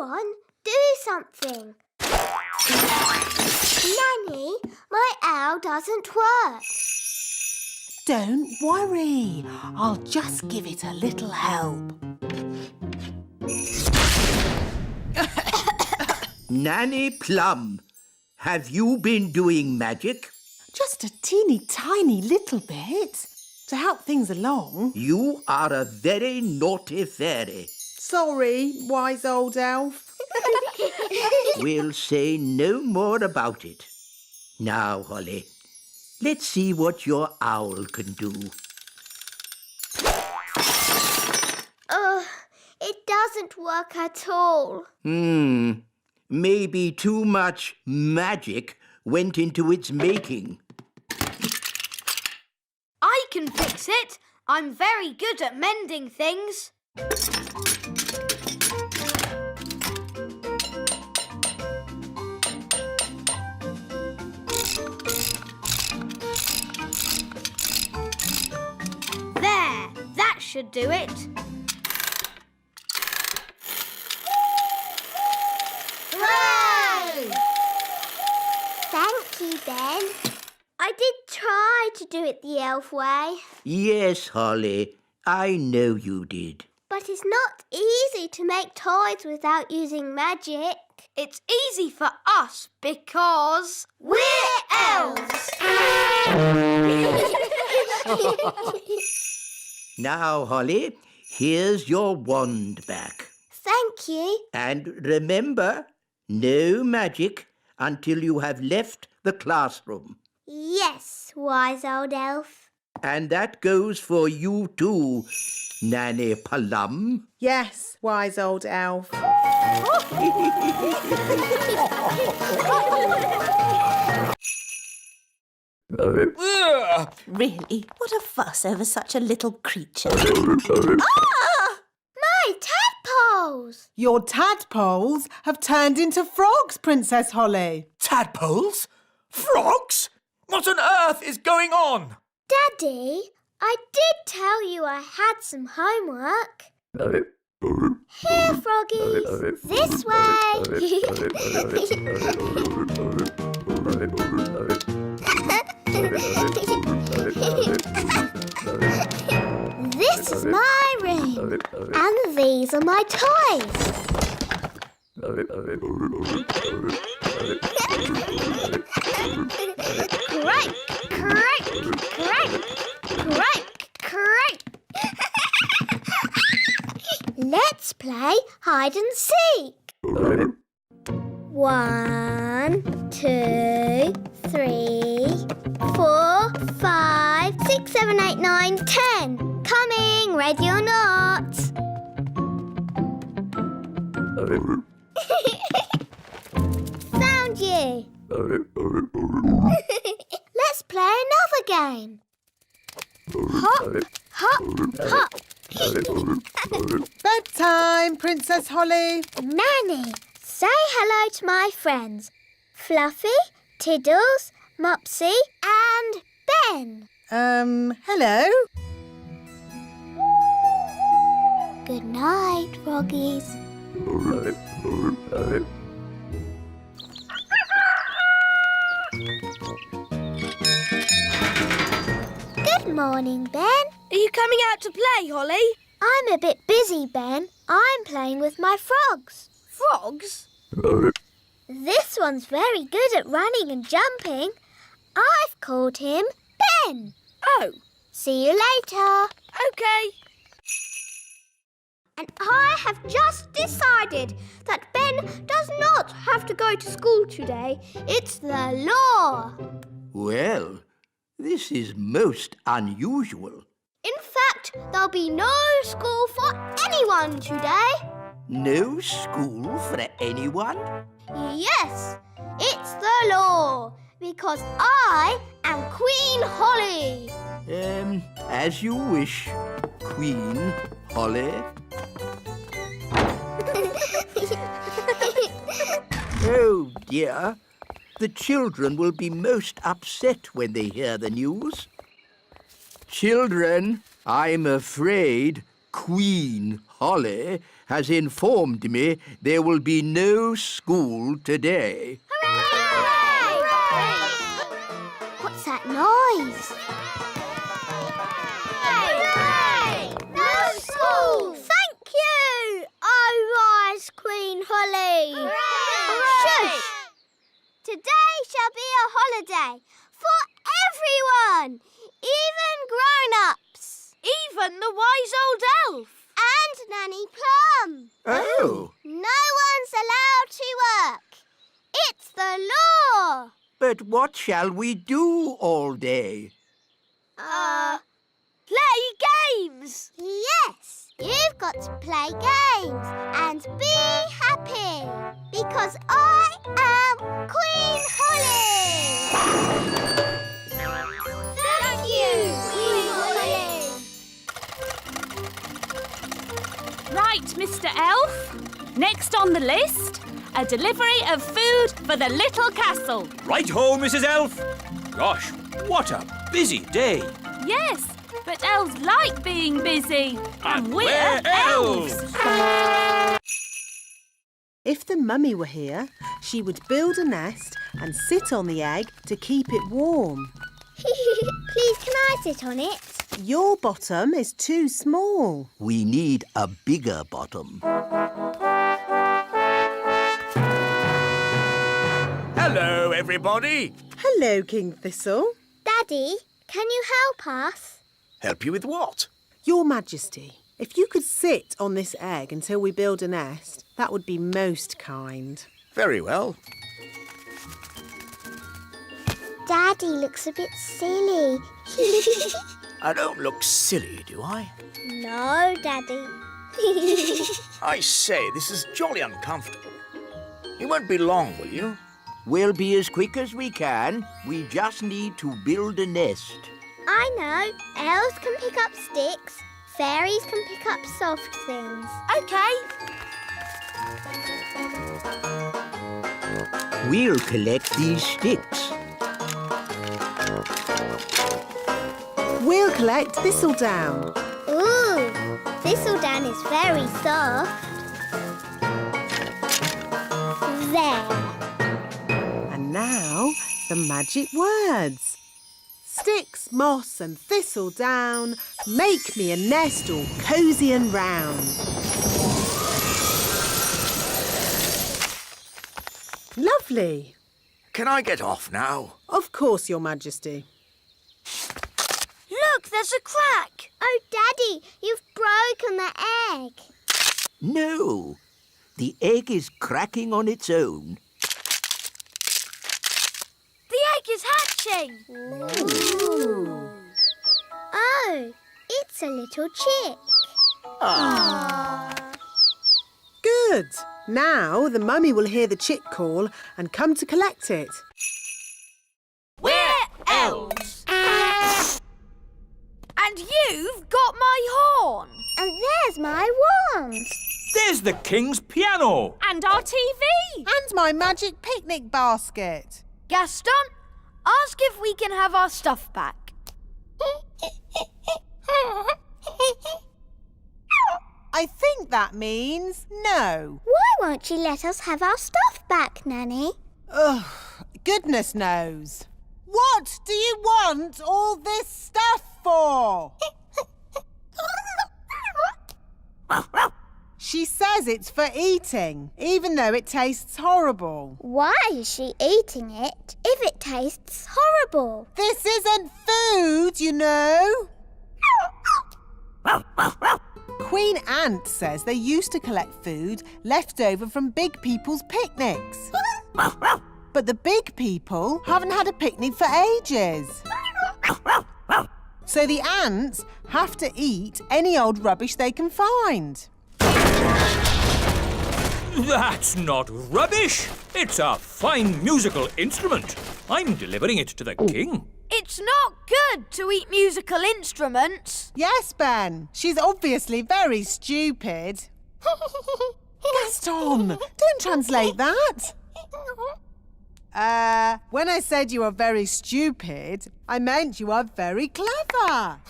on, do something. Nanny, my owl doesn't work. Don't worry. I'll just give it a little help. Nanny Plum, have you been doing magic? Just a teeny tiny little bit to help things along. You are a very naughty fairy. Sorry, wise old elf. We'll say no more about it. Now, Holly, let's see what your owl can do. It doesn't work at all. Maybe too much magic went into its making. I can fix it. I'm very good at mending things. There, that should do it. Hooray! Thank you, Ben. I did try to do it the elf way. Yes, Holly, I know you did. But it's not easy to make toys without using magic. It's easy for us because We're elves! Now, Holly, here's your wand back. Thank you. And remember, no magic until you have left the classroom. Yes, wise old elf. And that goes for you too, Nanny Plum. Yes, wise old elf. Really? What a fuss over such a little creature. My tadpoles! Your tadpoles have turned into frogs, Princess Holly. Tadpoles? Frogs? What on earth is going on? Daddy, I did tell you I had some homework. Here, froggies. This way. This is my room. And these are my toys. Crank, crank, crank, crank, crank. Let's play hide and seek. 1, 2, 3, 4, 5, 6, 7, 8, 9, 10. Coming, ready or not? Found you. Let's play another game. Hop, hop, hop. Bedtime, Princess Holly. Nanny, say hello to my friends. Fluffy, Tiddles, Mopsy and Ben. Hello? Good night, froggies. Good morning, Ben. Are you coming out to play, Holly? I'm a bit busy, Ben. I'm playing with my frogs. Frogs? This one's very good at running and jumping. I've called him Ben. Oh, See you later. okay. And I have just decided that Ben does not have to go to school today. It's the law. Well, this is most unusual. In fact, there'll be no school for anyone today. No school for anyone? Yes, it's the law. Because I am Queen Holly. As you wish, Queen Holly. Oh, dear. The children will be most upset when they hear the news. Children, I'm afraid Queen Holly has informed me there will be no school today. What's that noise? Hooray! No school! Thank you, Ice Queen Holly. Hooray! Shush! Today shall be a holiday for everyone, even grown-ups. Even the wise old elf. And Nanny Plum. Oh, No one's allowed to work. It's the law. but what shall we do all day? Play games. Yes, you've got to play games and be happy because I am Queen Holly. Thank you, Queen Holly. Right, Mr. Elf. Next on the list, a delivery of food for the little castle. Right-ho, Mrs. Elf. Gosh, what a busy day. Yes, but elves like being busy. And we're we're elves. If the mummy were here, she would build a nest and sit on the egg to keep it warm. Please, can I sit on it? Your bottom is too small. We need a bigger bottom. Hello, everybody. Hello, King Thistle. Daddy, can you help us? Help you with what? Your Majesty, if you could sit on this egg until we build a nest, that would be most kind. Very well. Daddy looks a bit silly. I don't look silly, do I? No, Daddy. I say, this is jolly uncomfortable. You won't be long, will you? We'll be as quick as we can. We just need to build a nest. I know. Elves can pick up sticks. Fairies can pick up soft things. Okay. We'll collect these sticks. We'll collect thistledown. Ooh, thistledown is very soft. There. And now, the magic words. Sticks, moss and thistledown, make me a nest all cosy and round. Lovely. Can I get off now? Of course, Your Majesty. Look, there's a crack. Oh, Daddy, you've broken the egg. No, the egg is cracking on its own. The egg is hatching. Oh, it's a little chick. Good. Now the mummy will hear the chick call and come to collect it. We're elves. And you've got my horn. And there's my wand. There's the king's piano. And our TV. And my magic picnic basket. Gaston, ask if we can have our stuff back. I think that means no. Why won't you let us have our stuff back, Nanny? Ugh, goodness knows. What do you want all this stuff for? She says it's for eating, even though it tastes horrible. Why is she eating it if it tastes horrible? This isn't food, you know. Queen Ant says they used to collect food left over from big people's picnics. But the big people haven't had a picnic for ages. So the ants have to eat any old rubbish they can find. That's not rubbish. It's a fine musical instrument. I'm delivering it to the king. It's not good to eat musical instruments. Yes, Ben. She's obviously very stupid. Gaston, don't translate that. When I said you are very stupid, I meant you are very clever.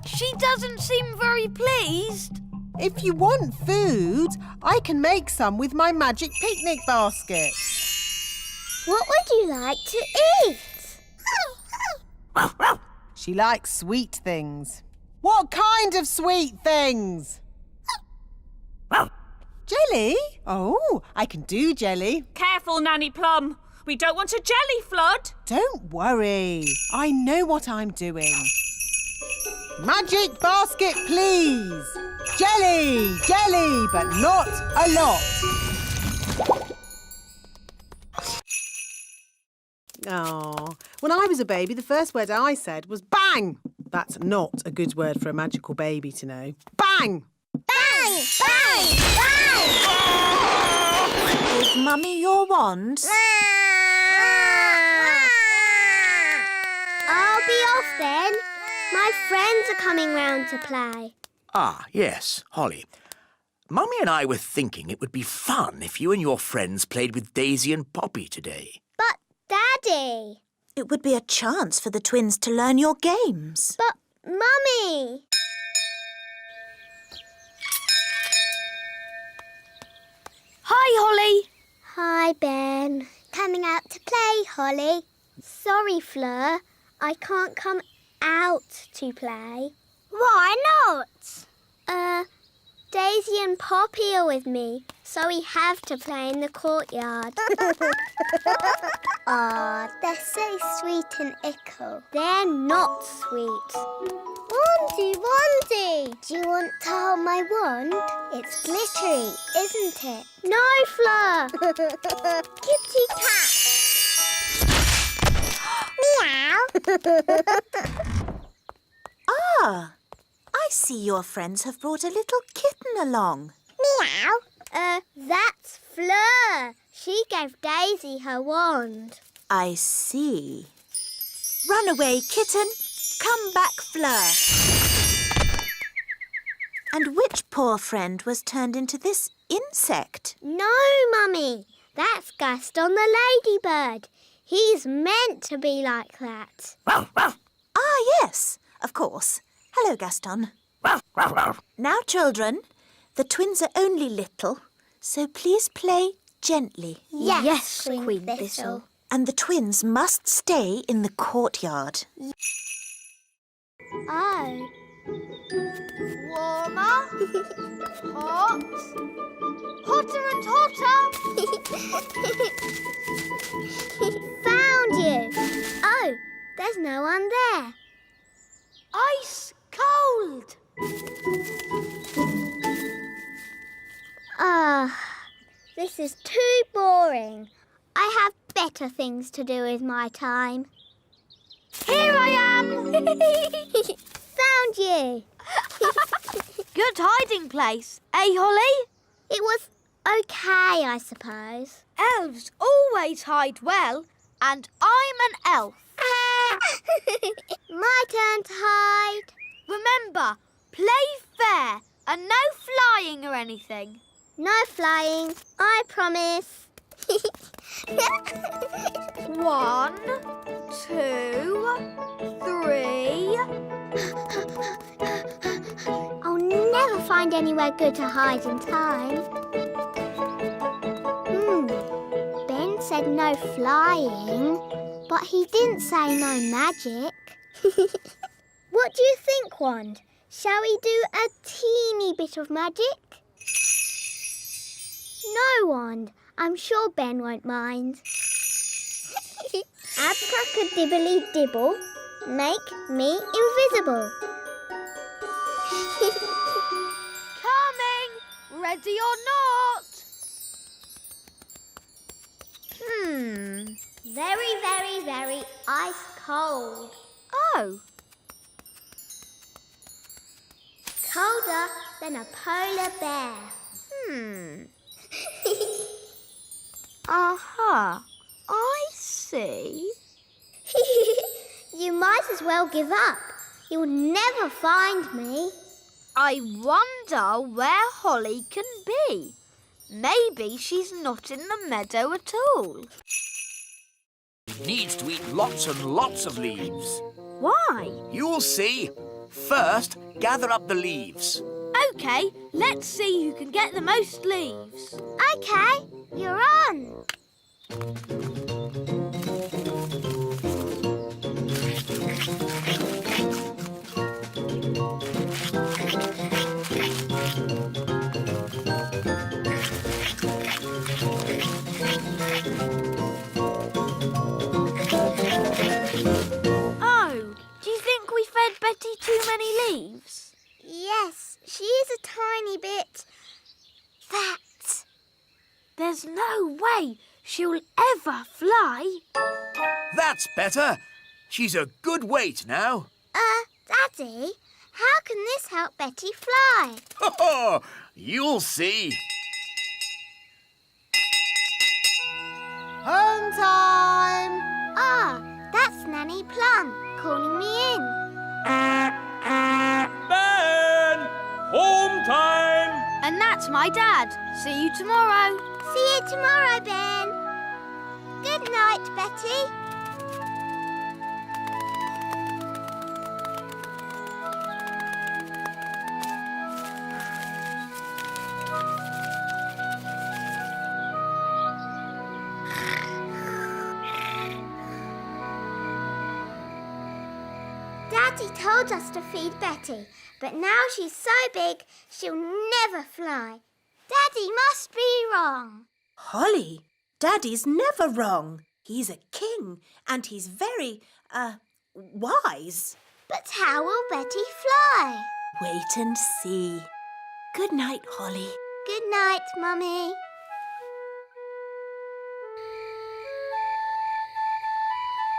She doesn't seem very pleased. If you want food, I can make some with my magic picnic basket. What would you like to eat? She likes sweet things. What kind of sweet things? Jelly? Oh, I can do jelly. Careful, Nanny Plum. We don't want a jelly flood. Don't worry. I know what I'm doing. Magic basket, please. Jelly, jelly, but not a lot. Oh, when I was a baby, the first word I said was bang. That's not a good word for a magical baby to know. Bang! Bang! Bang! Bang! Is Mummy your wand? I'll be off then. My friends are coming round to play. Ah, yes, Holly. Mummy and I were thinking it would be fun if you and your friends played with Daisy and Poppy today. But, Daddy... It would be a chance for the twins to learn your games. But, Mummy... Hi, Holly. Hi, Ben. Coming out to play, Holly. Sorry, Fleur. I can't come out to play. Why not? Daisy and Poppy are with me, so we have to play in the courtyard. Aw, they're so sweet and ickle. They're not sweet. Wandy, Wandy! Do you want to hold my wand? It's glittery, isn't it? No, Fleur! Kitty cat! Meow! Ah, I see your friends have brought a little kitten along. Meow. That's Fleur. She gave Daisy her wand. I see. Run away, kitten. Come back, Fleur. And which poor friend was turned into this insect? No, Mummy. That's Gaston the ladybird. He's meant to be like that. Ah, yes, of course. Hello, Gaston. Now, children, the twins are only little, so please play gently. Yes, Queen Thistle. And the twins must stay in the courtyard. Oh. Warmer. Hot. Hotter and hotter. Found you. Oh, there's no one there. Ice cold. This is too boring. I have better things to do with my time. Here I am. Found you. Good hiding place, eh, Holly? It was okay, I suppose. Elves always hide well, and I'm an elf. My turn to hide. Remember, play fair and no flying or anything. No flying, I promise. 1, 2, 3. I'll never find anywhere good to hide in time. Ben said no flying, but he didn't say no magic. What do you think, Wand? Shall we do a teeny bit of magic? No, Wand. I'm sure Ben won't mind. Abracadibbly-dibble, make me invisible. Coming! Ready or not? Very, very, very ice cold. Oh. Colder than a polar bear. Aha. I see. You might as well give up. You'll never find me. I wonder where Holly can be. Maybe she's not in the meadow at all. Needs to eat lots and lots of leaves. Why? You'll see. First, gather up the leaves. OK, let's see who can get the most leaves. OK, you're on. Oh, do you think we fed Betty too many leaves? Yes, she is a tiny bit fat. There's no way she'll ever fly. That's better. She's a good weight now. Daddy, how can this help Betty fly? Oh, you'll see. Home time! Ah, that's Nanny Plum calling me in. Ben! Home time! And that's my dad. See you tomorrow. See you tomorrow, Ben. Good night, Betty. Daddy told us to feed Betty, but now she's so big she'll never fly. Daddy must be wrong. Holly, Daddy's never wrong. He's a king and he's very, wise. But how will Betty fly? Wait and see. Good night, Holly. Good night, Mummy.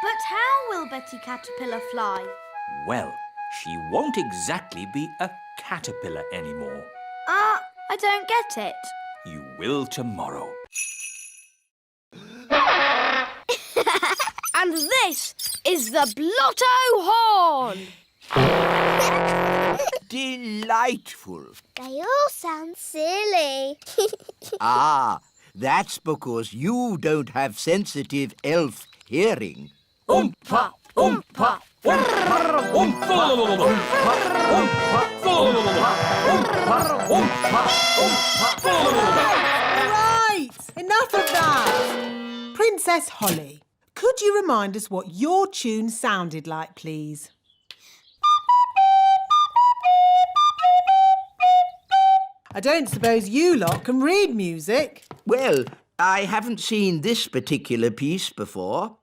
But how will Betty Caterpillar fly? Well, she won't exactly be a caterpillar anymore. I don't get it. You will tomorrow. And this is the Blotto Horn. Delightful. They all sound silly. Ah, that's because you don't have sensitive elf hearing. Oompa, oompa, oompa, oompa, Right! Enough of that! Princess Holly, could you remind us what your tune sounded like, please? I don't suppose you lot can read music. Well, I haven't seen this particular piece before.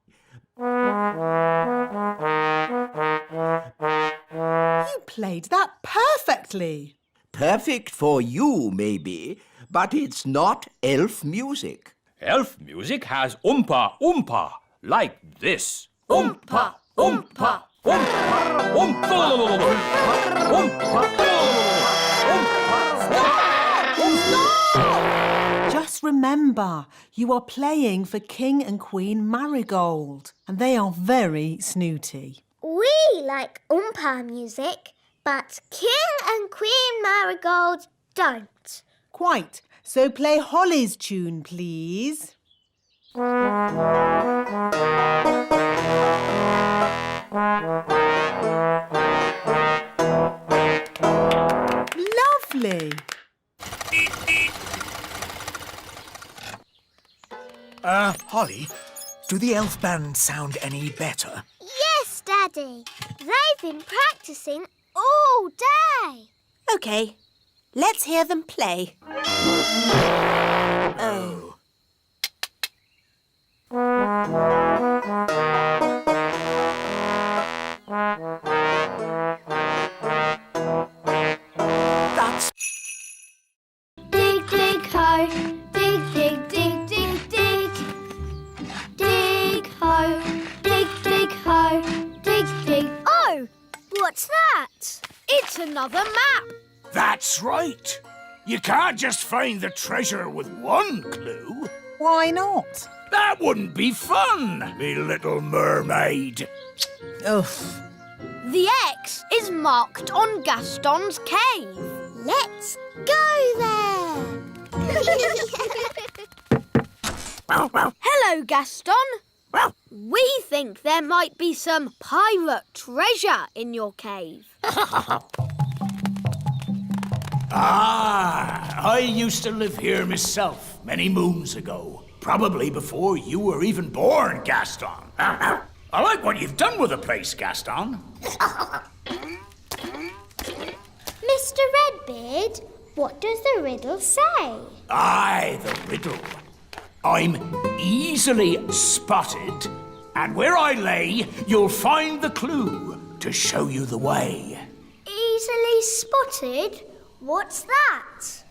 You played that perfectly. Perfect for you, maybe, but it's not elf music. Elf music has oompa, oompa, like this. Oompa, oompa, oompa, oompa, Just remember, you are playing for King and Queen Marigold, and they are very snooty. We like Oompa music, but King and Queen Marigold don't. Quite. So play Holly's tune, please. Lovely. Holly, do the elf band sound any better? Yes, Daddy. They've been practicing all day. OK, let's hear them play. Oh. That's... Dig, dig, ho. Dig, dig, dig, dig, dig. Dig, ho. Dig, dig, ho. Dig, dig. Oh, what's that? It's another map. That's right. You can't just find the treasure with one clue. Why not? That wouldn't be fun, me little mermaid. Oof. The X is marked on Gaston's cave. Let's go there. Hello, Gaston. We think there might be some pirate treasure in your cave. I used to live here myself many moons ago. Probably before you were even born, Gaston. I like what you've done with the place, Gaston. Mr. Redbeard, what does the riddle say? Aye, the riddle. I'm easily spotted, and where I lay, you'll find the clue to show you the way. Easily spotted? What's that?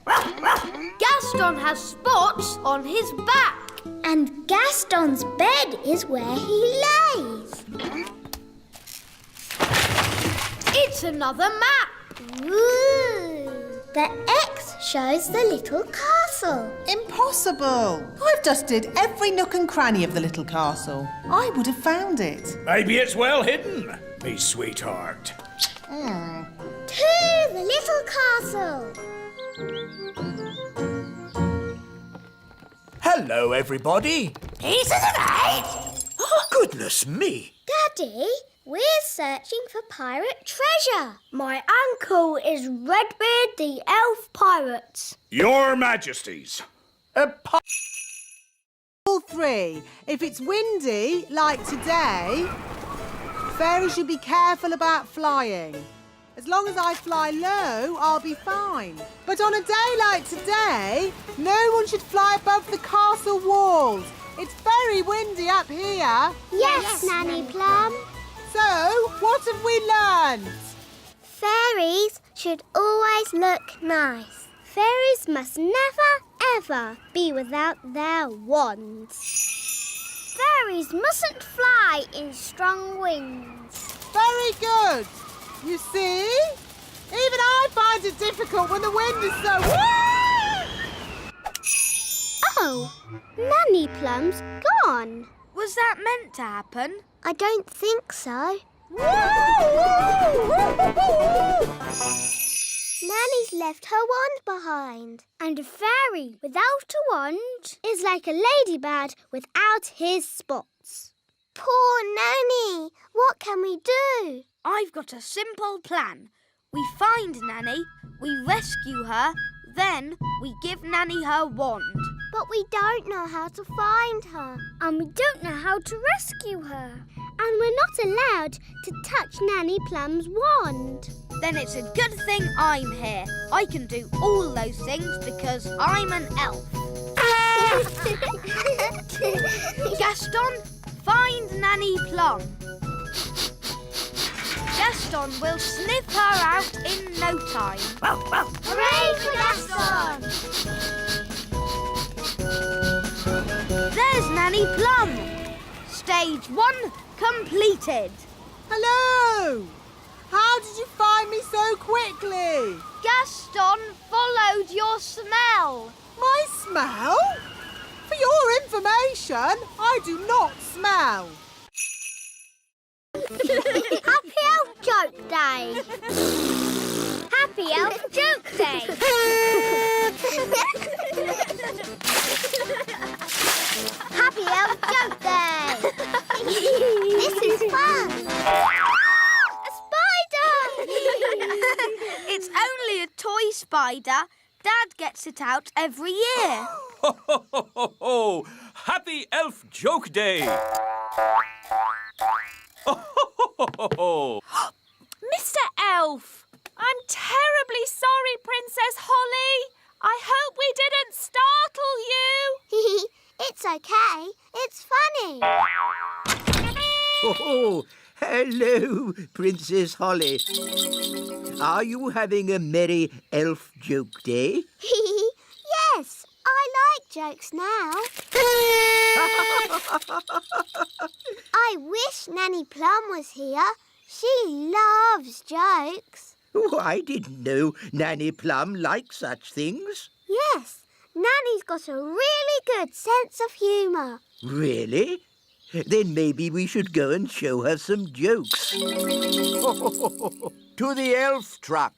Gaston has spots on his back. And Gaston's bed is where he lays. It's another map. Ooh. The X shows the little castle. Impossible! I've dusted every nook and cranny of the little castle. I would have found it. Maybe it's well hidden, me sweetheart. To the little castle. Hello, everybody. Pieces of 8? Goodness me. Daddy, we're searching for pirate treasure. My uncle is Redbeard the Elf Pirate. Your Majesties. All 3. If it's windy, like today, fairies should be careful about flying. As long as I fly low, I'll be fine. But on a day like today, no one should fly above the castle walls. It's very windy up here. Yes, Nanny Plum. So, what have we learned? Fairies should always look nice. Fairies must never, ever be without their wands. Fairies mustn't fly in strong winds. Very good. You see? Even I find it difficult when the wind is so... Oh, Nanny Plum's gone. Was that meant to happen? I don't think so. Nanny's left her wand behind. And a fairy without a wand is like a ladybird without his spots. Poor Nanny! What can we do? I've got a simple plan. We find Nanny, we rescue her, then we give Nanny her wand. But we don't know how to find her. And we don't know how to rescue her. And we're not allowed to touch Nanny Plum's wand. Then it's a good thing I'm here. I can do all those things because I'm an elf. Gaston, find Nanny Plum. Gaston will sniff her out in no time. Hooray for Gaston! There's Nanny Plum. Stage 1 completed. Hello! How did you find me so quickly? Gaston followed your smell. My smell? For your information, I do not smell. Happy Elf Joke Day! Happy Elf Joke Day! Happy Elf Joke Day! This is fun! A spider! It's only a toy spider. Dad gets it out every year. Ho, ho, ho, ho, ho! Happy Elf Joke Day! Ho, ho, ho, ho, ho! Mr. Elf, I'm terribly sorry, Princess Holly. I hope we didn't startle you. It's okay. It's funny. Oh, hello, Princess Holly. Are you having a merry elf joke day? Yes, I like jokes now. I wish Nanny Plum was here. She loves jokes. Oh, I didn't know Nanny Plum liked such things. Yes, Nanny's got a really good sense of humour. Really? Then maybe we should go and show her some jokes. To the elf truck.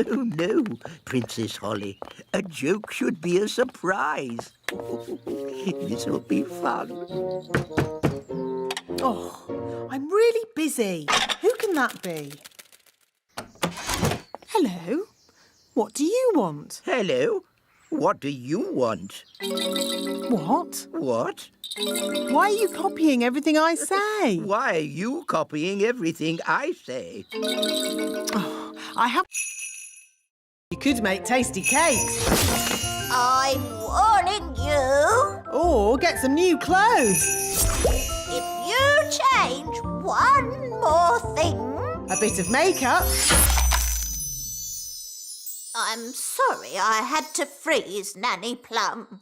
no, Princess Holly. A joke should be a surprise. This'll be fun. Oh, I'm really busy. Who can that be? Hello. What do you want? Hello. What do you want? What? What? Why are you copying everything I say? Why are you copying everything I say? I have... You could make tasty cakes. I'm warning you. Or get some new clothes. If you change one more thing... A bit of makeup. I'm sorry I had to freeze Nanny Plum.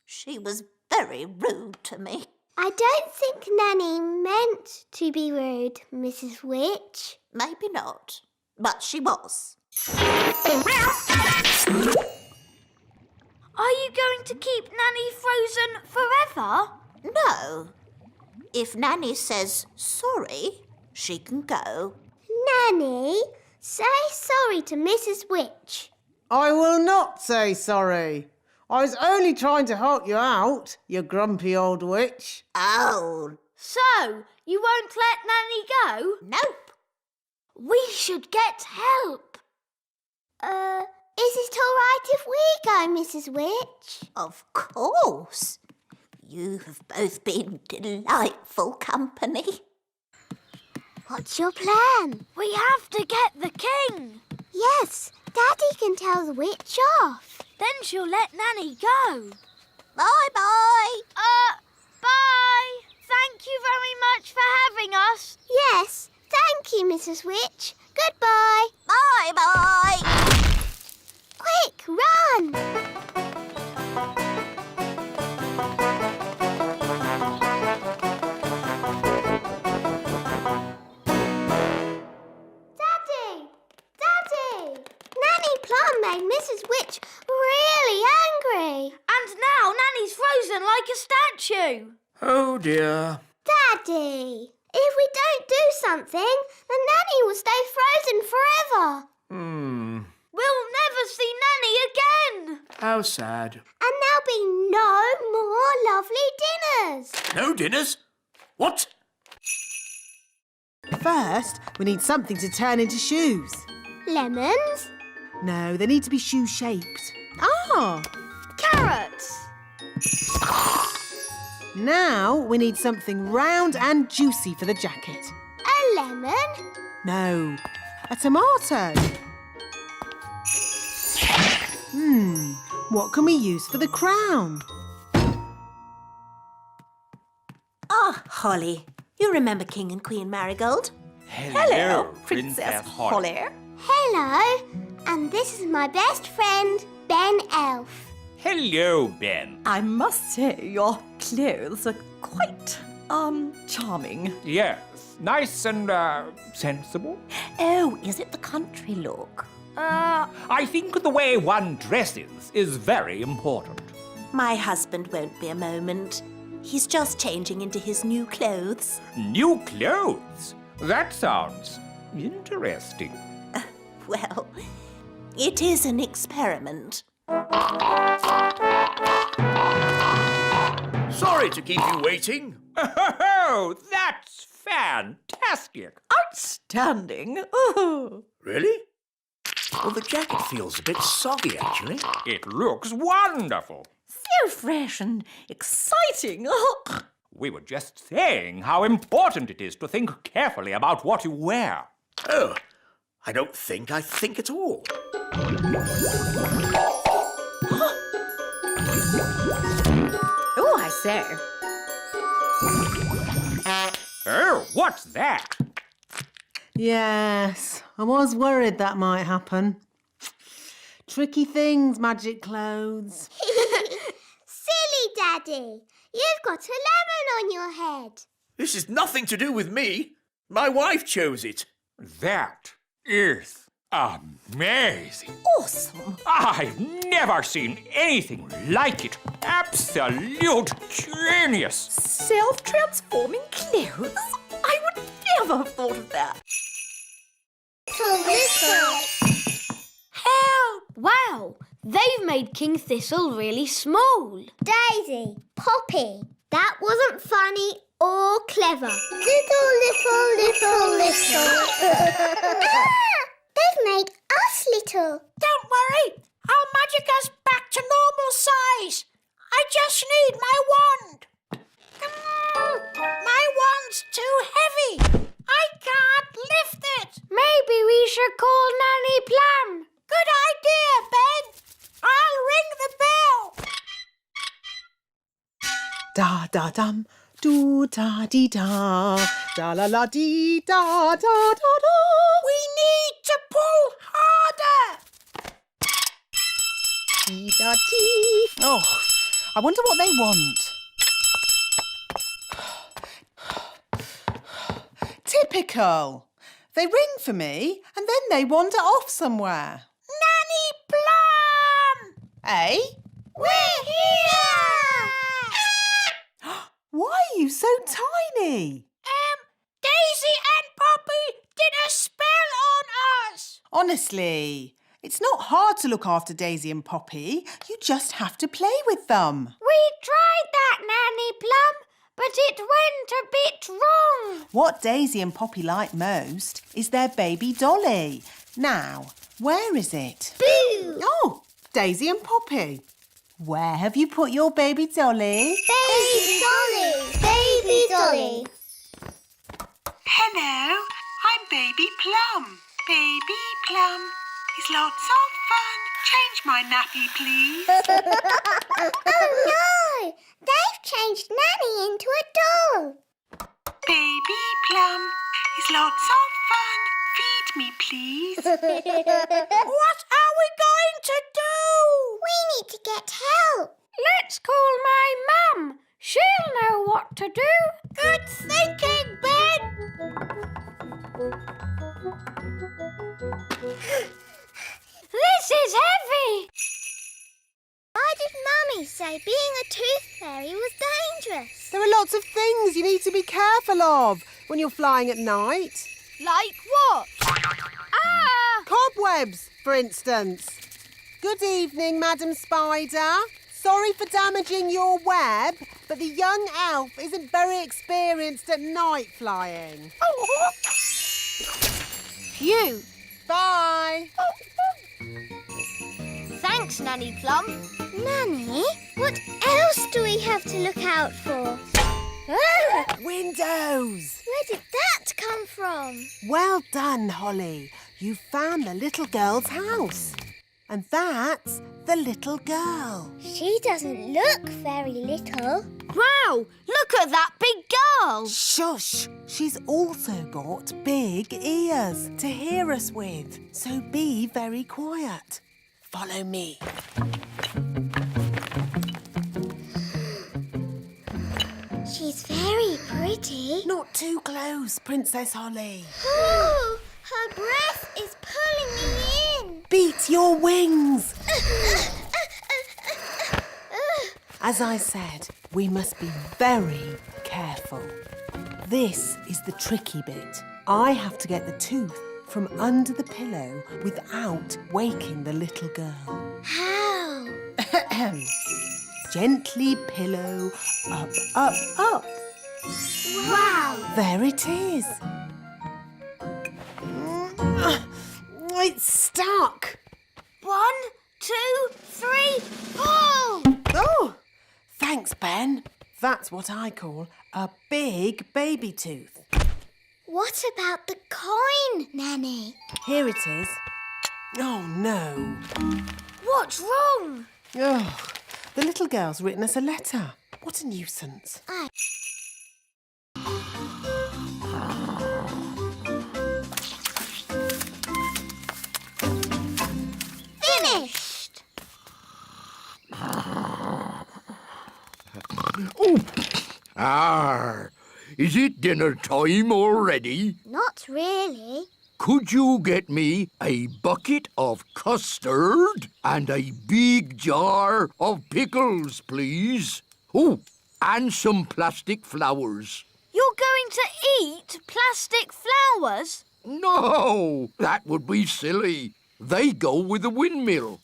She was very rude to me. I don't think Nanny meant to be rude, Mrs. Witch. Maybe not, but she was. Are you going to keep Nanny frozen forever? No. If Nanny says sorry, she can go. Nanny, say sorry to Mrs. Witch. I will not say sorry. I was only trying to help you out, you grumpy old witch. Oh, So, you won't let Nanny go? nope. We should get help. Is it all right if we go, Mrs. Witch? Of course. You have both been delightful company. What's your plan? We have to get the king. Yes, Daddy can tell the witch off. Then she'll let Nanny go. Bye-bye. Bye. Thank you very much for having us. Yes, thank you, Mrs. Witch. Goodbye. Bye-bye. Quick, run! Daddy! Daddy! Nanny Plum made Mrs. Witch really angry. And now Nanny's frozen like a statue. Oh dear. Daddy! If we don't do something, then Nanny will stay frozen forever. We'll never see Nanny again. How sad. And there'll be no more lovely dinners. No dinners? What? First, we need something to turn into shoes. Lemons, No, they need to be shoe-shaped. Ah! Carrots. Now we need something round and juicy for the jacket. a lemon, No, a tomato. What can we use for the crown? Ah, Holly. You remember King and Queen Marigold? Hello, Princess Holly. hello, and this is my best friend, Ben Elf. Hello, Ben. I must say, your clothes are quite, charming. Yes, nice and, sensible. Oh, is it the country look? I think the way one dresses is very important. My husband won't be a moment. He's just changing into his new clothes. New clothes? That sounds interesting. Well, it is an experiment. Sorry to keep you waiting. Oh, that's fantastic. Outstanding. Oh. Really? Well, the jacket feels a bit soggy, actually. It looks wonderful. So fresh and exciting. Oh. We were just saying how important it is to think carefully about what you wear. Oh, I don't think I think at all. Oh, I say. Oh, what's that? Yes, I was worried that might happen. Tricky things, magic clothes. Silly Daddy, you've got a lemon on your head. This has nothing to do with me. My wife chose it. That is amazing. Awesome. I've never seen anything like it. Absolute genius. Self-transforming clothes? I would never have thought of that. Thistle. Wow, they've made King Thistle really small. Daisy, Poppy, that wasn't funny or clever. Little. They've made us little. Don't worry, I'll magic us back to normal size. I just need my wand. My wand's too heavy. I can't lift it. Maybe we should call Nanny Plum. Good idea, Ben. I'll ring the bell. Da da dum, do da dee da, da la la dee da da da da. We need to pull harder. Dee da dee. Oh, I wonder what they want. Typical. They ring for me and then they wander off somewhere. Nanny Plum! Eh? We're here! Why are you so tiny? Daisy and Poppy did a spell on us. Honestly, it's not hard to look after Daisy and Poppy. You just have to play with them. We tried that, Nanny Plum, but it went a bit wrong. What Daisy and Poppy like most is their baby dolly. Now, where is it? Boo! Oh, Daisy and Poppy. Where have you put your baby dolly? Baby Dolly. Hello, I'm Baby Plum. Baby Plum is lots of fun. Change my nappy, please. Oh no! They've changed Nanny into a doll. Baby Plum is lots of fun. Feed me, please. What are we going to do? We need to get help. Let's call my mum. She'll know what to do. Good thinking, Ben. This is heavy. Why did Mummy say being a tooth fairy was dangerous? There are lots of things you need to be careful of when you're flying at night. Like what? Ah! Cobwebs, for instance. Good evening, Madam Spider. Sorry for damaging your web, but the young elf isn't very experienced at night flying. Phew. Bye. Thanks, Nanny Plum. Nanny, what else do we have to look out for? Ah, Windows. where did that come from? Well done, Holly. You found the little girl's house. And that's the little girl. She doesn't look very little. Wow, look at that big girl. Shush! She's also got big ears to hear us with. So be very quiet. Follow me. She's very pretty. Not too close, Princess Holly. Oh, her breath is pulling me in. Beat your wings. As I said, we must be very careful. This is the tricky bit. I have to get the tooth from under the pillow without waking the little girl. How? Gently pillow up, up, up. Wow. There it is. It's stuck. 1, 2, 3, pull! Oh, thanks, Ben. That's what I call a big baby tooth. What about the coin, Nanny? Here it is. Oh, no. What's wrong? Oh, the little girl's written us a letter. What a nuisance. Finished. Is it dinner time already? Not really. Could you get me a bucket of custard and a big jar of pickles, please? Oh, and some plastic flowers. You're going to eat plastic flowers? No, that would be silly. They go with the windmill.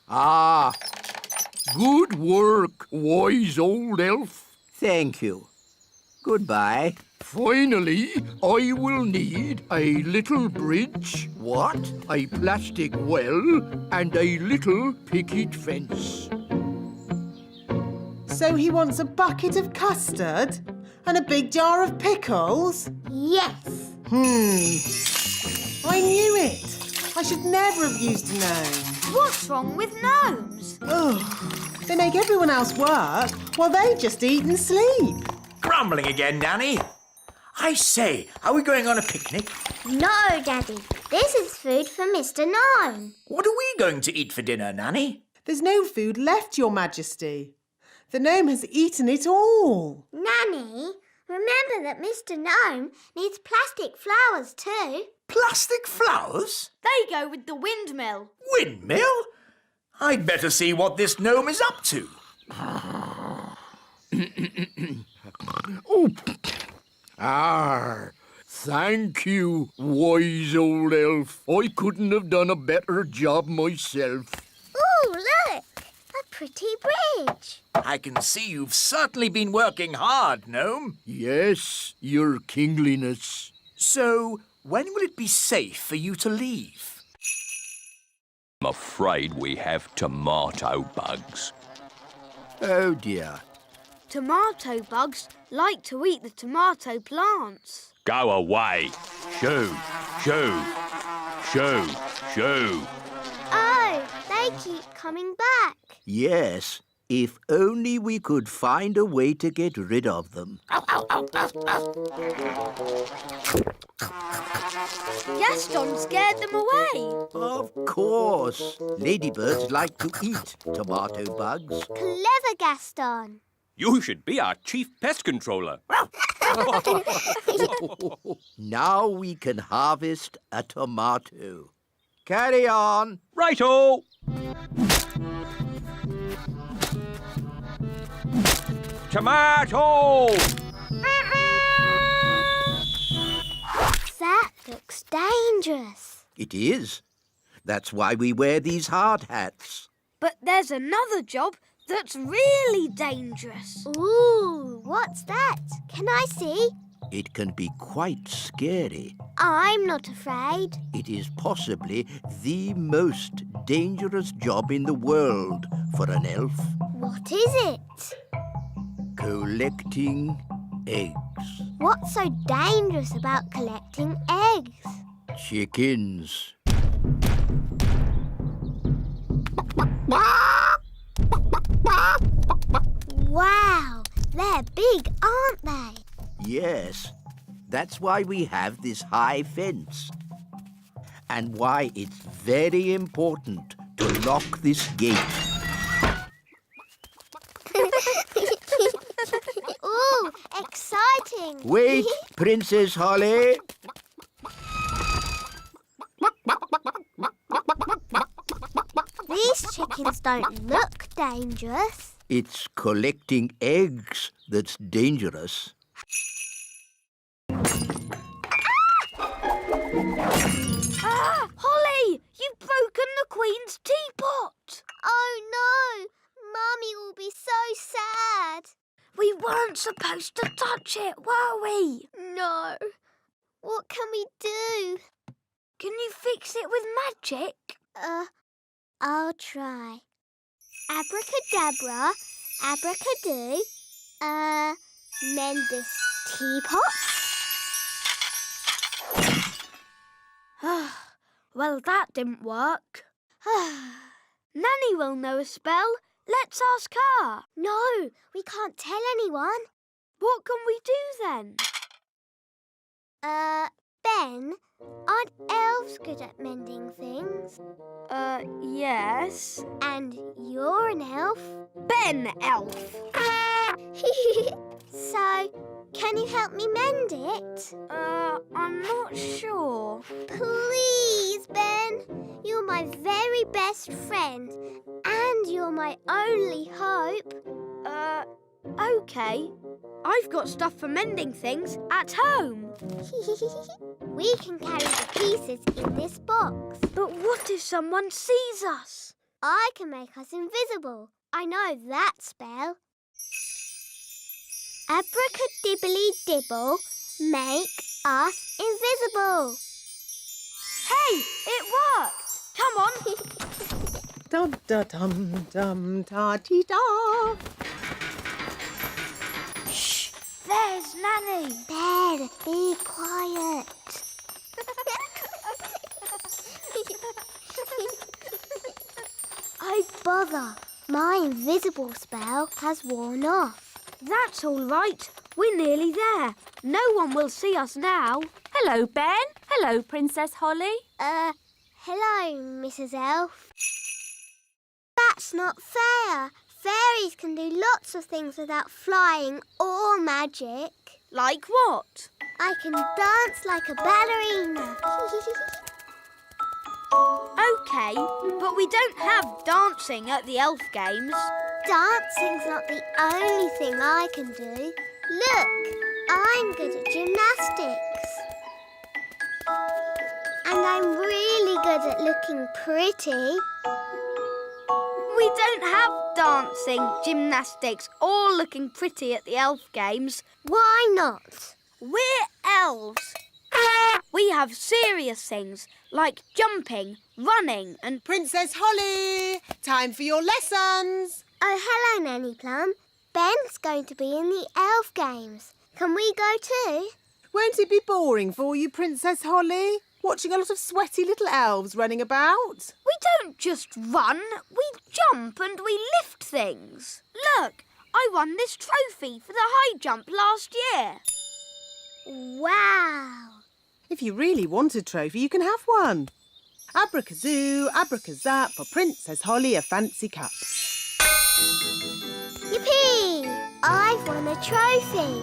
Ah, good work, wise old elf. Thank you. Goodbye. Finally, I will need a little bridge, What? a plastic well, and a little picket fence. So he wants a bucket of custard and a big jar of pickles? Yes. I knew it. I should never have used a gnome. What's wrong with gnomes? Ugh. They make everyone else work while they just eat and sleep. Grumbling again, Nanny? I say, are we going on a picnic? No, Daddy. This is food for Mr. Gnome. What are we going to eat for dinner, Nanny? There's no food left, Your Majesty. The gnome has eaten it all. Nanny, remember that Mr. Gnome needs plastic flowers too. Plastic flowers? They go with the windmill. Windmill? I'd better see what this gnome is up to. Oh, thank you, wise old elf. I couldn't have done a better job myself. Ooh, look! A pretty bridge. I can see you've certainly been working hard, gnome. Yes, your kingliness. So, when will it be safe for you to leave? I'm afraid we have tomato bugs. Oh dear. Tomato bugs like to eat the tomato plants. Go away. Shoo, shoo, shoo, shoo. Oh, they keep coming back. Yes, if only we could find a way to get rid of them. Gaston scared them away. Of course. Ladybirds like to eat tomato bugs. Clever Gaston. You should be our chief pest controller. Now we can harvest a tomato. Carry on. Righto. Tomato! That looks dangerous. It is. That's why we wear these hard hats. But there's another job that's really dangerous. Ooh, what's that? Can I see? It can be quite scary. I'm not afraid. It is possibly the most dangerous job in the world for an elf. What is it? Collecting eggs. What's so dangerous about collecting eggs? Chickens. Wow, they're big, aren't they? Yes, that's why we have this high fence. And why it's very important to lock this gate. Ooh, exciting. Wait, Princess Holly. These chickens don't look dangerous. It's collecting eggs that's dangerous. Ah! Holly, you've broken the Queen's teapot. Oh no, Mummy will be so sad. We weren't supposed to touch it, were we? No. What can we do? Can you fix it with magic? I'll try. Abracadabra, abracadoo. Mend this teapot. Well, that didn't work. Nanny will know a spell. Let's ask her. No, we can't tell anyone. What can we do then? Ben, aren't elves good at mending things? Yes. And you're an elf? Ben Elf. So, can you help me mend it? I'm not sure. Please, Ben. You're my very best friend. And you're my only hope. OK. I've got stuff for mending things at home. We can carry the pieces in this box. But what if someone sees us? I can make us invisible. I know that spell. Abracadibbly-dibble, make us invisible. Hey, it worked! Come on. Dum da dum dum ta ti da. Shh! There's Nanny. Ben, be quiet. Oh, bother. My invisible spell has worn off. That's all right. We're nearly there. No one will see us now. Hello, Ben. Hello, Princess Holly. Hello, Mrs. Elf. That's not fair. Fairies can do lots of things without flying or magic. Like what? I can dance like a ballerina. OK, but we don't have dancing at the elf games. Dancing's not the only thing I can do. Look, I'm good at gymnastics. And I'm really good at looking pretty. We don't have dancing, gymnastics or looking pretty at the elf games. Why not? We're elves. We have serious things like jumping, running and... Princess Holly, time for your lessons. Oh, hello, Nanny Plum. Ben's going to be in the elf games. Can we go too? Won't it be boring for you, Princess Holly? Watching a lot of sweaty little elves running about? We don't just run, we jump and we lift things. Look, I won this trophy for the high jump last year. Wow. If you really want a trophy, you can have one. Abracazoo, abracazap, for Princess Holly a fancy cup. Yippee! I've won a trophy.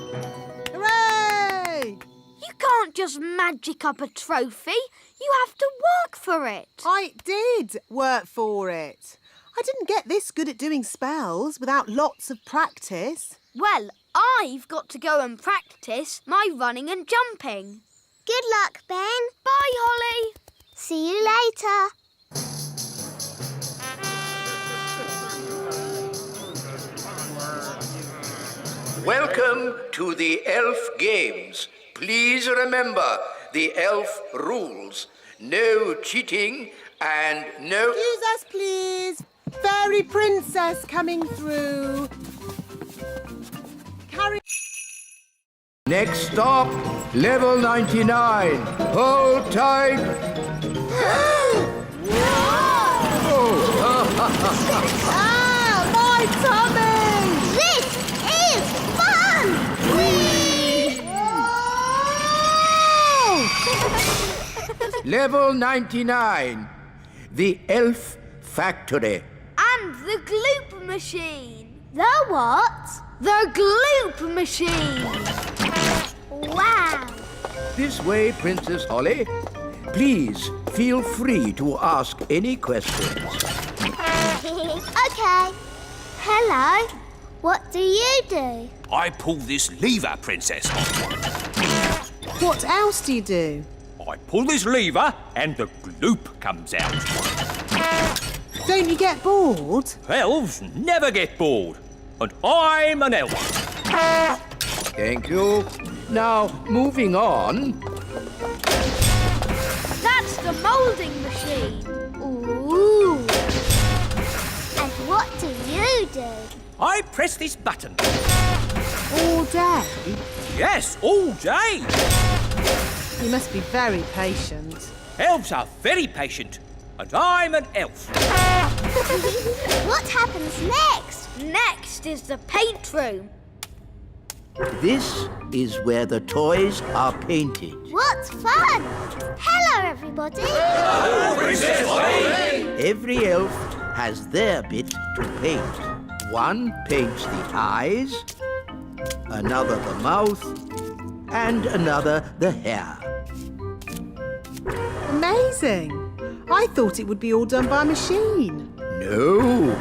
Hooray! You can't just magic up a trophy. You have to work for it. I did work for it. I didn't get this good at doing spells without lots of practice. Well, I've got to go and practice my running and jumping. Good luck, Ben. Bye, Holly. See you later. Welcome to the Elf Games. Please remember the elf rules. No cheating and no... Excuse us, please. Fairy princess coming through. Carry... Next stop, level 99. Hold tight. Ah, my tummy! This is fun! Whee! Level 99. The Elf Factory. And the gloop machine. The what? The gloop machine. Wow. This way, Princess Holly. Please feel free to ask any questions. OK. Hello. What do you do? I pull this lever, Princess Holly. What else do you do? I pull this lever and the gloop comes out. Don't you get bored? Elves never get bored. And I'm an elf. Thank you. Now, moving on. That's the moulding machine. Ooh. And what do you do? I press this button. All day? Yes, all day. You must be very patient. Elves are very patient. And I'm an elf. What happens next? Next is the paint room. This is where the toys are painted. What fun! Hello, everybody. Every elf has their bit to paint. One paints the eyes, another the mouth, and another the hair. Amazing. I thought it would be all done by machine. No,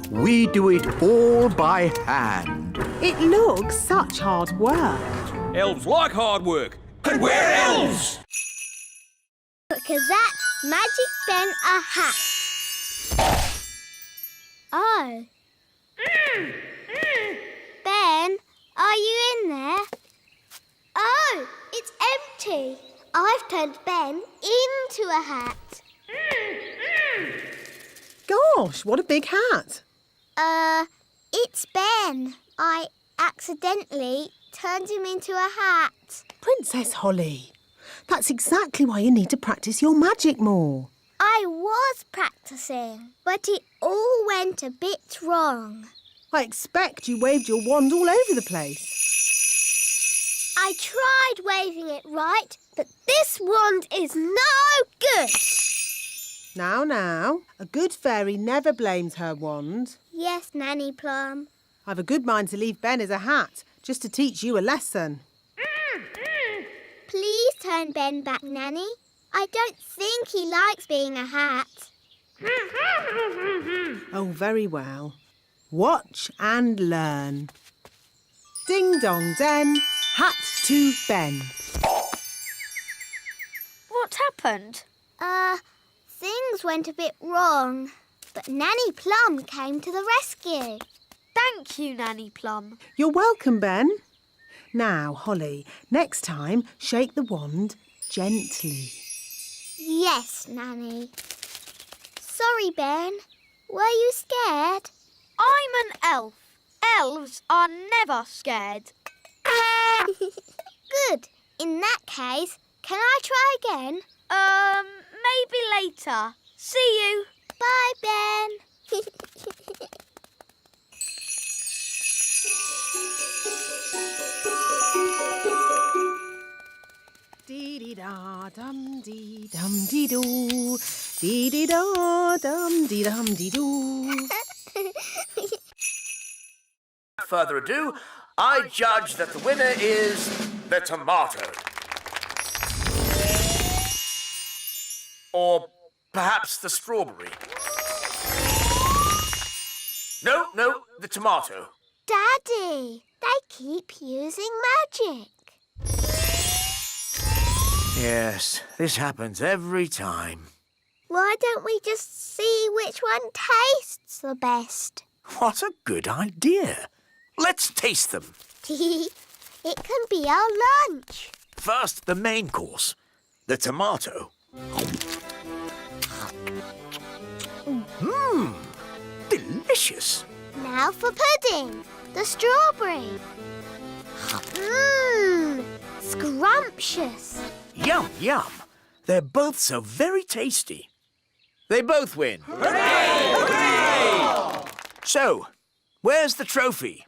we do it all by hand. It looks such hard work. Elves like hard work. And we're elves! Because that magic Ben a hat. Oh. Ben, are you in there? Oh, it's empty. I've turned Ben into a hat. Gosh, what a big hat. It's Ben. I accidentally turned him into a hat. Princess Holly, that's exactly why you need to practice your magic more. I was practicing, but it all went a bit wrong. I expect you waved your wand all over the place. I tried waving it right, but this wand is no good. Now, a good fairy never blames her wand. Yes, Nanny Plum. I've a good mind to leave Ben as a hat, just to teach you a lesson. Please turn Ben back, Nanny. I don't think he likes being a hat. Oh, very well. Watch and learn. Ding dong den, hat to Ben. What happened? Things went a bit wrong, but Nanny Plum came to the rescue. Thank you, Nanny Plum. You're welcome, Ben. Now, Holly, next time, shake the wand gently. Yes, Nanny. Sorry, Ben. Were you scared? I'm an elf. Elves are never scared. Good. In that case, can I try again? Maybe later. See you. Bye, Ben. Dee-dee-da-dum-dee-dum-dee-doo. Dee-dee-da-dum-dee-dum-dee-doo. Further ado, I judge that the winner is the tomato. Or perhaps the strawberry. No, the tomato. Daddy, they keep using magic. Yes, this happens every time. Why don't we just see which one tastes the best? What a good idea. Let's taste them. It can be our lunch. First, the main course, the tomato. Delicious. Now for pudding, the strawberry. Scrumptious. Yum, yum. They're both so very tasty. They both win. Hooray! Hooray! So, where's the trophy?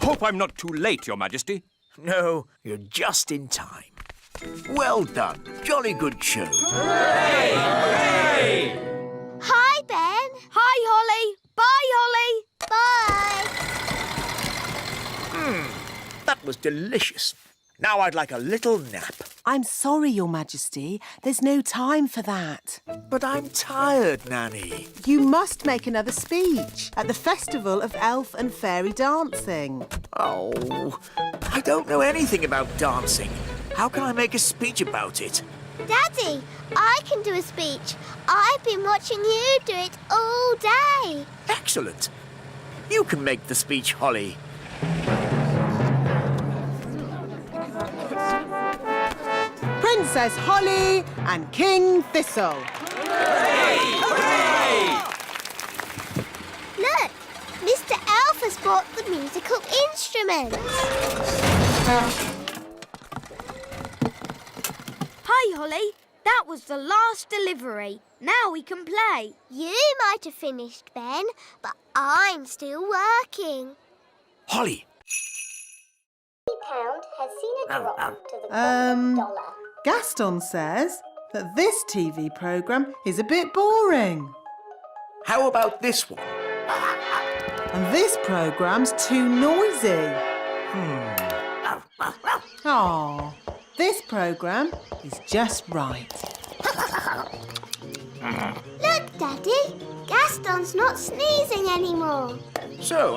Hope I'm not too late, Your Majesty. No, you're just in time. Well done. Jolly good show. Hooray! Hooray! Hi, Ben. Hi, Holly. Bye, Holly. Bye. That was delicious. Now I'd like a little nap. I'm sorry, Your Majesty. There's no time for that. But I'm tired, Nanny. You must make another speech at the Festival of Elf and Fairy Dancing. Oh, I don't know anything about dancing. How can I make a speech about it? Daddy, I can do a speech. I've been watching you do it all day. Excellent. You can make the speech, Holly. Princess Holly and King Thistle. Hooray! Hooray! Look, Mr. Elf has brought the musical instruments. Hi, Holly. That was the last delivery. Now we can play. You might have finished, Ben, but I'm still working. Holly. £50 has seen a drop to the dollar. Gaston says that this TV programme is a bit boring. How about this one? And this programme's too noisy. Aw, this programme is just right. Look, Daddy, Gaston's not sneezing anymore. So,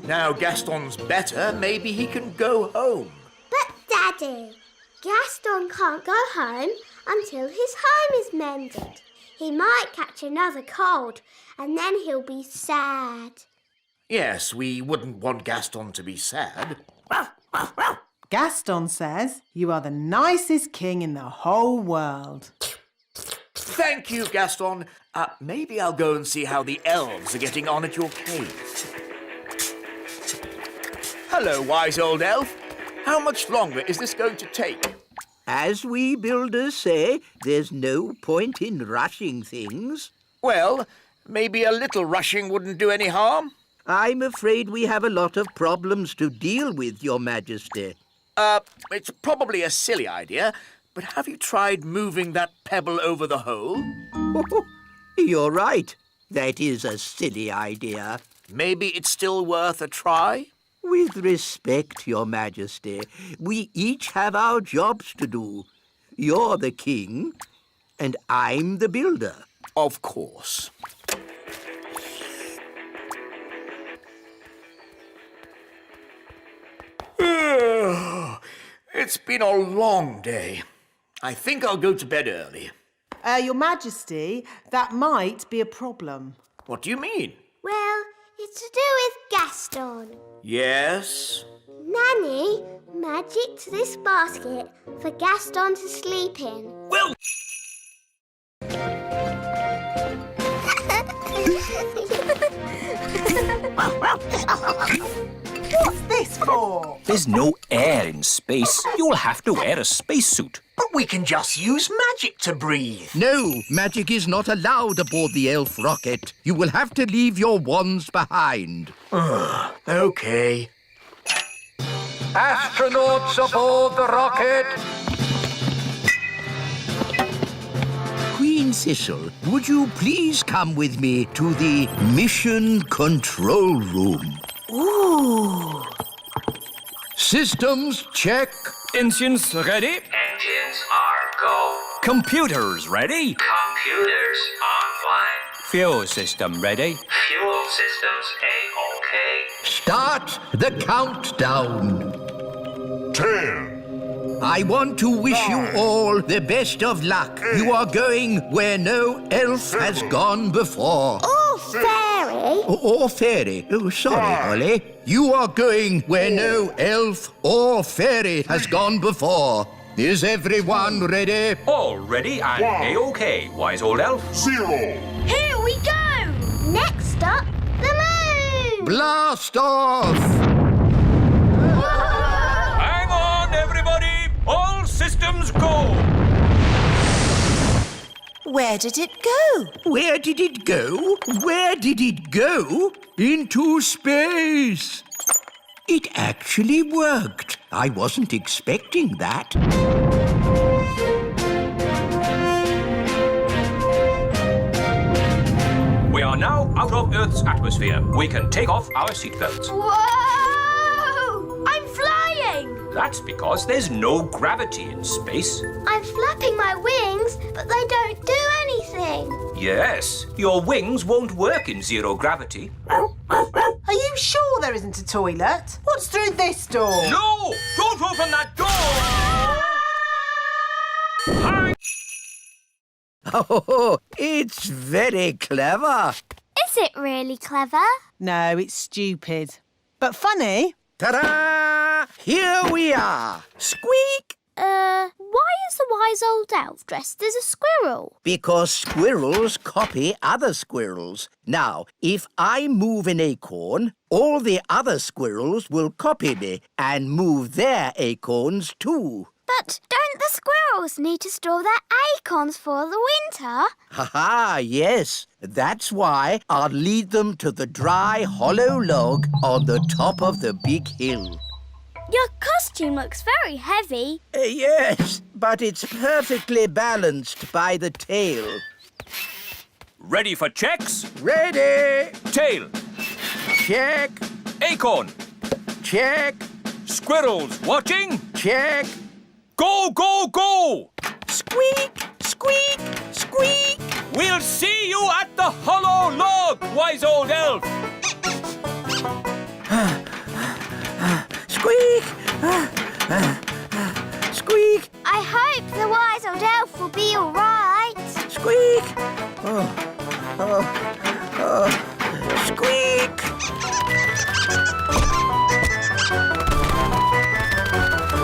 now Gaston's better, maybe he can go home. But, Daddy, Gaston can't go home until his home is mended. He might catch another cold and then he'll be sad. Yes, we wouldn't want Gaston to be sad. Gaston says you are the nicest king in the whole world. Thank you, Gaston. Maybe I'll go and see how the elves are getting on at your cave. Hello, wise old elf. How much longer is this going to take? As we builders say, there's no point in rushing things. Well, maybe a little rushing wouldn't do any harm. I'm afraid we have a lot of problems to deal with, Your Majesty. It's probably a silly idea, but have you tried moving that pebble over the hole? You're right. That is a silly idea. Maybe it's still worth a try? With respect, Your Majesty, we each have our jobs to do. You're the king, and I'm the builder. Of course. It's been a long day. I think I'll go to bed early. Your Majesty, that might be a problem. What do you mean? Well, it's to do with Gaston. Yes? Nanny magicked this basket for Gaston to sleep in. Well... What's this for? There's no air in space. You'll have to wear a spacesuit. But we can just use magic to breathe. No, magic is not allowed aboard the elf rocket. You will have to leave your wands behind. OK. Astronauts aboard the rocket! Queen Thistle, would you please come with me to the mission control room? Ooh. Systems check. Engines ready? Engines are go. Computers ready? Computers online. Fuel system ready? Fuel systems A-OK. Start the countdown. 10. I want to wish you all the best of luck. You are going where no elf has gone before. Or fairy. Or fairy. Oh, sorry, Holly. You are going where no elf or fairy has gone before. Is everyone ready? All ready and A-OK, wise old elf. 0. Here we go. Next up, the moon. Blast off! Hang on, everybody! All systems go! Where did it go? Where did it go? Where did it go? Into space. It actually worked. I wasn't expecting that. We are now out of Earth's atmosphere. We can take off our seatbelts. Whoa! I'm flying. That's because there's no gravity in space. I'm flapping my wings, but they don't do anything. Yes, your wings won't work in zero gravity. Are you sure there isn't a toilet? What's through this door? No! Don't open that door! Oh, it's very clever. Is it really clever? No, it's stupid. But funny. Ta-da! Here we are. Squeak! Why is the wise old elf dressed as a squirrel? Because squirrels copy other squirrels. Now, if I move an acorn, all the other squirrels will copy me and move their acorns too. But don't the squirrels need to store their acorns for the winter? Ha-ha, yes. That's why I'll lead them to the dry, hollow log on the top of the big hill. Your costume looks very heavy. Yes, but it's perfectly balanced by the tail. Ready for checks? Ready! Tail. Check. Acorn. Check. Squirrels watching? Check. Go, go, go! Squeak, squeak, squeak. We'll see you at the hollow log, wise old elf. Squeak! Squeak! I hope the wise old elf will be all right. Squeak! Squeak!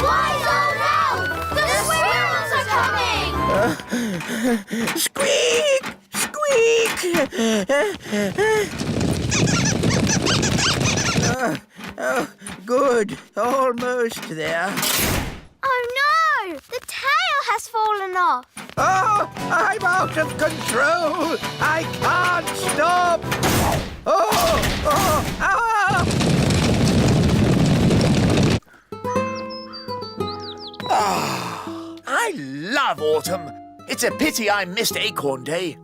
Wise old elf! The squirrels are coming! Squeak! Squeak! Good. Almost there. Oh no! The tail has fallen off. Oh, I'm out of control. I can't stop. I love autumn. It's a pity I missed Acorn Day.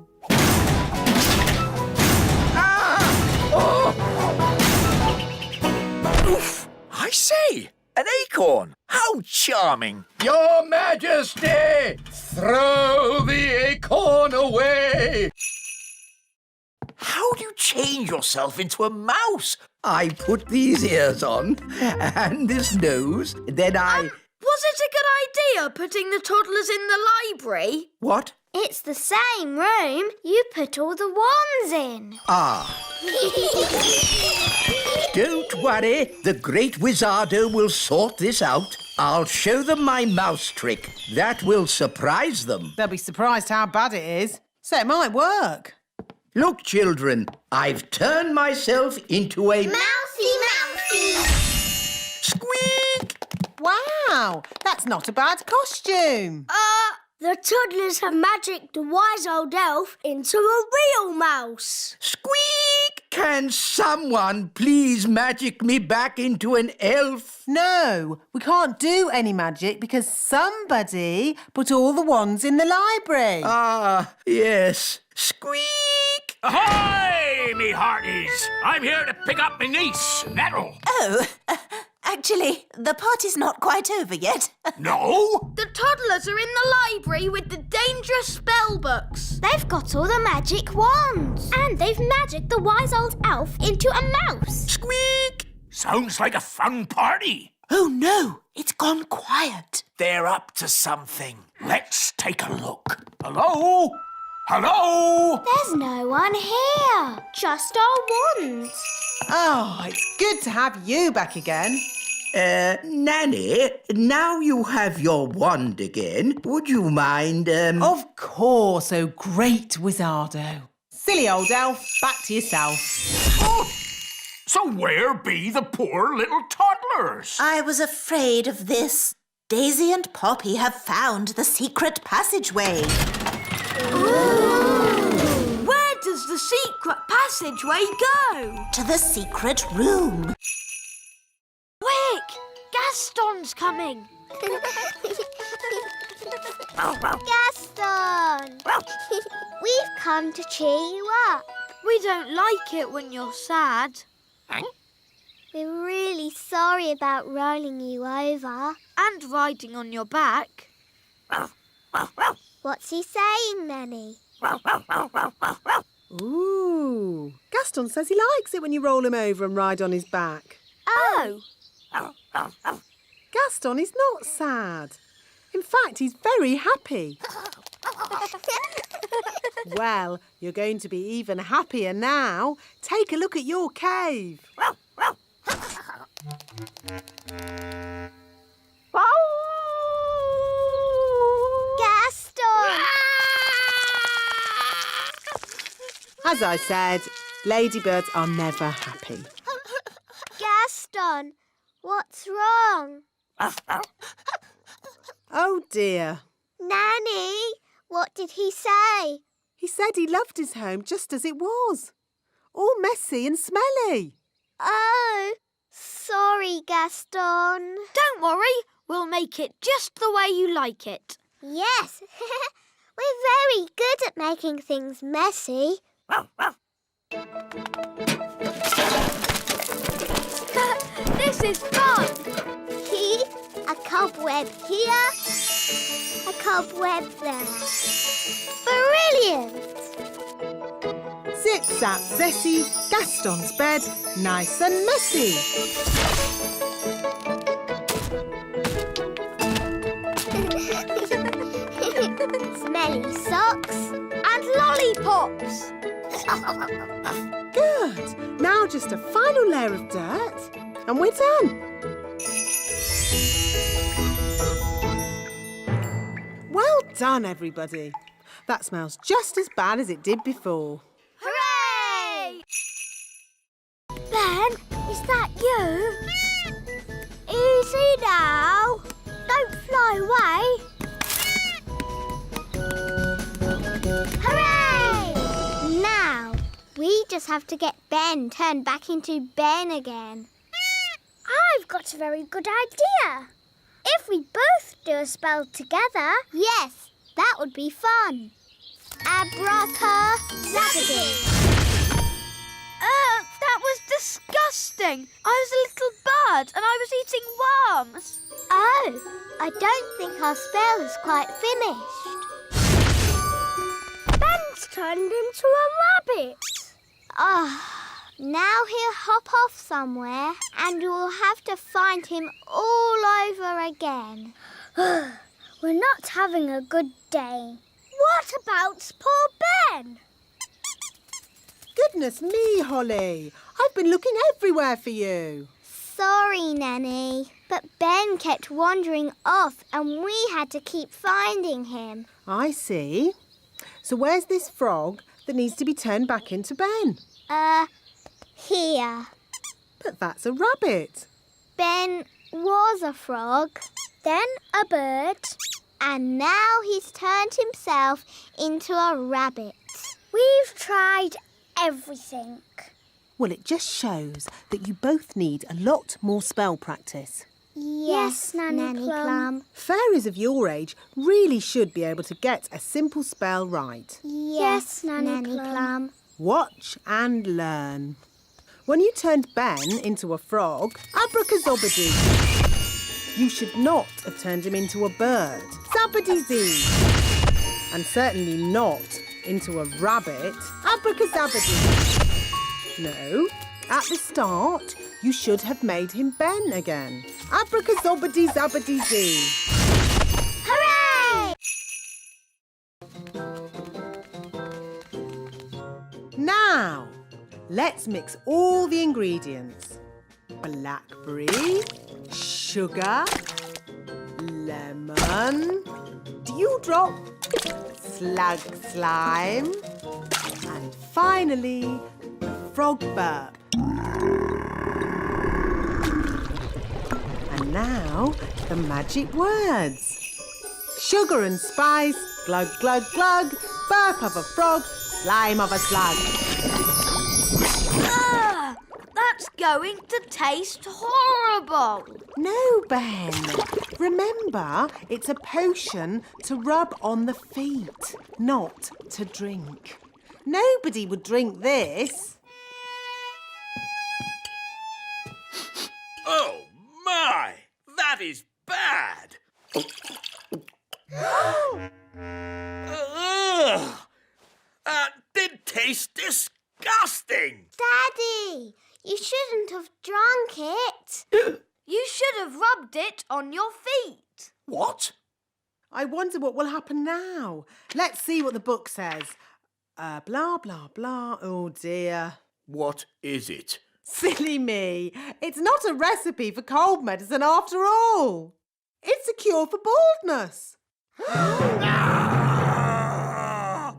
Oof! I say, an acorn. How charming. Your Majesty, throw the acorn away. How do you change yourself into a mouse? I put these ears on and this nose, then I... Was it a good idea putting the toddlers in the library? What? It's the same room. You put all the wands in. Ah. Don't worry, the great Wizardo will sort this out. I'll show them my mouse trick. That will surprise them. They'll be surprised how bad it is. So it might work. Look, children, I've turned myself into a... Mousy! Squeak! Wow, that's not a bad costume. The toddlers have magicked the wise old elf into a real mouse. Squeak! Can someone please magic me back into an elf? No, we can't do any magic because somebody put all the wands in the library. Ah, yes. Squeak! Ahoy, me hearties! I'm here to pick up my niece, Nettle. Oh, actually, the party's not quite over yet. No? The toddlers are in the library with the dangerous spell books. They've got all the magic wands. And they've magicked the wise old elf into a mouse. Squeak! Sounds like a fun party. Oh, no, it's gone quiet. They're up to something. Let's take a look. Hello? Hello? There's no one here. Just our wands. Oh, it's good to have you back again. Nanny, now you have your wand again. Would you mind, Of course, oh great Wizardo. Silly old elf, back to yourself. Oh, so where be the poor little toddlers? I was afraid of this. Daisy and Poppy have found the secret passageway. Where does the secret passageway go? To the secret room. Quick! Gaston's coming. Gaston! We've come to cheer you up. We don't like it when you're sad. We're really sorry about rolling you over. And riding on your back. What's he saying, Nanny? Ooh, Gaston says he likes it when you roll him over and ride on his back. Oh! Gaston is not sad. In fact, he's very happy. Well, you're going to be even happier now. Take a look at your cave. Gaston! As I said, ladybirds are never happy. Gaston, what's wrong? Oh dear. Nanny, what did he say? He said he loved his home just as it was. All messy and smelly. Oh, sorry, Gaston. Don't worry, we'll make it just the way you like it. Yes, we're very good at making things messy. This is fun. A cobweb here, a cobweb there. Brilliant! Zip, zap, zessie, Gaston's bed, nice and messy. Smelly socks And lollipops. Good. Now just a final layer of dirt and we're done. Well done, everybody. That smells just as bad as it did before. Hooray! Ben, is that you? Easy now. Don't fly away. Hooray! Now, we just have to get Ben turned back into Ben again. I've got a very good idea. If we both do a spell together... Yes, that would be fun. Abracadabra. That was disgusting. I was a little bird and I was eating worms. Oh, I don't think our spell is quite finished. Ben's turned into a rabbit. Now he'll hop off somewhere and we'll have to find him all over again. We're not having a good day. What about poor Ben? Goodness me, Holly. I've been looking everywhere for you. Sorry, Nanny, but Ben kept wandering off and we had to keep finding him. I see. So where's this frog that needs to be turned back into Ben? Here. But that's a rabbit. Ben was a frog, then a bird, and now he's turned himself into a rabbit. We've tried everything. Well, it just shows that you both need a lot more spell practice. Yes, Nanny Plum. Fairies of your age really should be able to get a simple spell right. Yes, Nanny Plum. Watch and learn. When you turned Ben into a frog, abracadabra. You should not have turned him into a bird. Zabbity-zee. And certainly not into a rabbit. Abracadabra. No, at the start, you should have made him Ben again. Abracadabra-zabbity-zee. Hooray! Now, let's mix all the ingredients. Blackberry, sugar, lemon, dewdrop, slug slime, and finally, frog burp. And now, the magic words. Sugar and spice, glug, glug, glug, burp of a frog, slime of a slug. That's going to taste horrible. No, Ben. Remember, it's a potion to rub on the feet, not to drink. Nobody would drink this. Oh, my! That is bad! Ugh! That did taste disgusting! Daddy, you shouldn't have drunk it. You should have rubbed it on your feet. What? I wonder what will happen now. Let's see what the book says. Blah, blah, blah. Oh, dear. What is it? Silly me. It's not a recipe for cold medicine after all. It's a cure for baldness.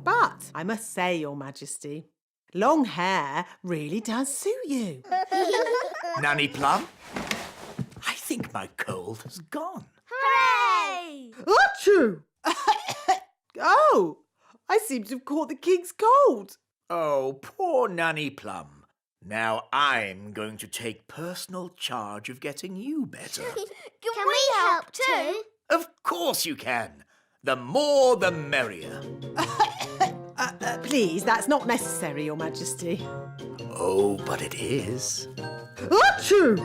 But I must say, Your Majesty, long hair really does suit you. Nanny Plum? I think my cold has gone. Hooray! Achoo! Oh, I seem to have caught the king's cold. Oh, poor Nanny Plum. Now I'm going to take personal charge of getting you better. Can we help too? Of course you can. The more the merrier. Please, that's not necessary, Your Majesty. Oh, but it is. Achoo!